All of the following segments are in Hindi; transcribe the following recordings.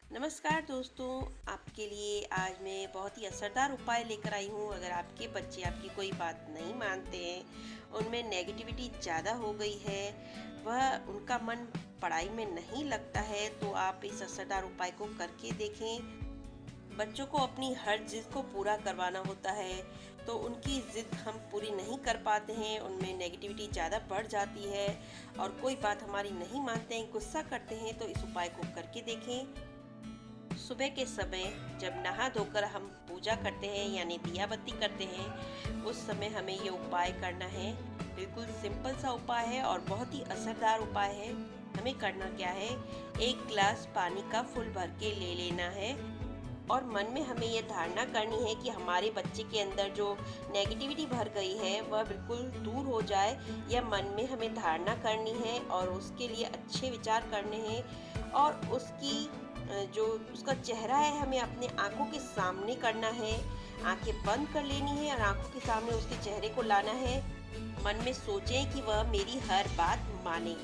नमस्कार दोस्तों, आपके लिए आज मैं बहुत ही असरदार उपाय लेकर आई हूँ। अगर आपके बच्चे आपकी कोई बात नहीं मानते हैं, उनमें नेगेटिविटी ज़्यादा हो गई है, वह उनका मन पढ़ाई में नहीं लगता है, तो आप इस असरदार उपाय को करके देखें। बच्चों को अपनी हर जिद को पूरा करवाना होता है, तो उनकी जिद हम पूरी नहीं कर पाते हैं, उनमें नेगेटिविटी ज़्यादा बढ़ जाती है और कोई बात हमारी नहीं मानते हैं, गुस्सा करते हैं। तो इस उपाय को करके देखें। सुबह के समय जब नहा धोकर हम पूजा करते हैं यानी दिया बत्ती करते हैं, उस समय हमें ये उपाय करना है। बिल्कुल सिंपल सा उपाय है और बहुत ही असरदार उपाय है। हमें करना क्या है, एक गिलास पानी का फुल भर के ले लेना है और मन में हमें यह धारणा करनी है कि हमारे बच्चे के अंदर जो नेगेटिविटी भर गई है वह बिल्कुल दूर हो जाए। यह मन में हमें धारणा करनी है और उसके लिए अच्छे विचार करने हैं और उसकी जो उसका चेहरा है हमें अपने आंखों के सामने करना है। आंखें बंद कर लेनी है और आंखों के सामने उसके चेहरे को लाना है। मन में सोचें कि वह मेरी हर बात माने।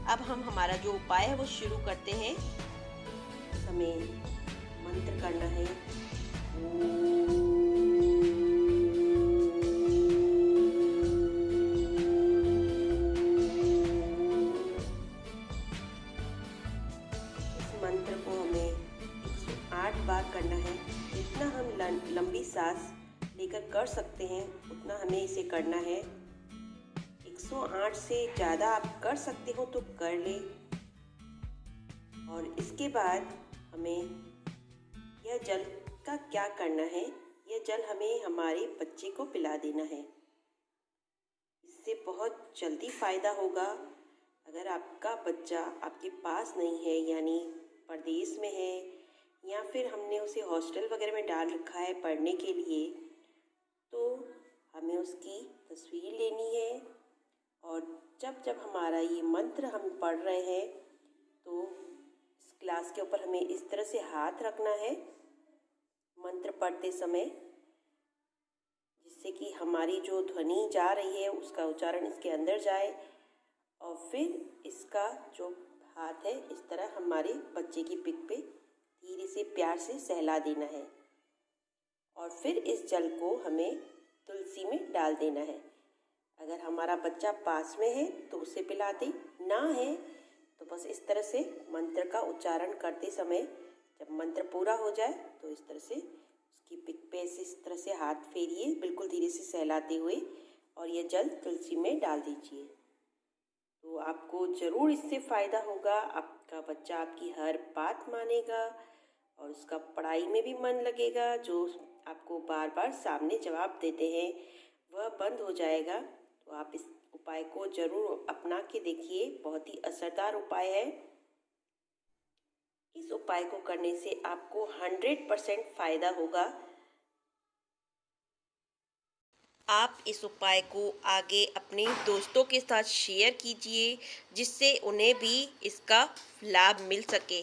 अब हम हमारा जो उपाय है वो शुरू करते हैं। हमें मंत्र करना है। इस मंत्र को हमें 108 बार करना है। जितना हम लंबी सांस लेकर कर सकते हैं उतना हमें इसे करना है। 108 से ज़्यादा आप कर सकते हो तो कर ले। और इसके बाद हमें यह जल का क्या करना है, यह जल हमें हमारे बच्चे को पिला देना है। इससे बहुत जल्दी फ़ायदा होगा। अगर आपका बच्चा आपके पास नहीं है यानी परदेश में है या फिर हमने उसे हॉस्टल वगैरह में डाल रखा है पढ़ने के लिए, तो हमें उसकी तस्वीर लेनी है और जब जब हमारा ये मंत्र हम पढ़ रहे हैं तो इस ग्लास के ऊपर हमें इस तरह से हाथ रखना है मंत्र पढ़ते समय, जिससे कि हमारी जो ध्वनि जा रही है उसका उच्चारण इसके अंदर जाए और फिर इसका जो हाथ है इस तरह हमारे बच्चे की पिक पे धीरे से प्यार से सहला देना है और फिर इस जल को हमें तुलसी में डाल देना है। अगर हमारा बच्चा पास में है तो उसे पिला दे, ना है तो बस इस तरह से मंत्र का उच्चारण करते समय जब मंत्र पूरा हो जाए तो इस तरह से उसकी पिक पे ऐसे इस तरह से हाथ फेरिए, बिल्कुल धीरे से सहलाते हुए, और यह जल तुलसी में डाल दीजिए। तो आपको ज़रूर इससे फ़ायदा होगा। आपका बच्चा आपकी हर बात मानेगा और उसका पढ़ाई में भी मन लगेगा। जो आपको बार बार सामने जवाब देते हैं वह बंद हो जाएगा। तो आप इस उपाय को ज़रूर अपना के देखिए, बहुत ही असरदार उपाय है। इस उपाय को करने से आपको 100% फ़ायदा होगा। आप इस उपाय को आगे अपने दोस्तों के साथ शेयर कीजिए, जिससे उन्हें भी इसका लाभ मिल सके।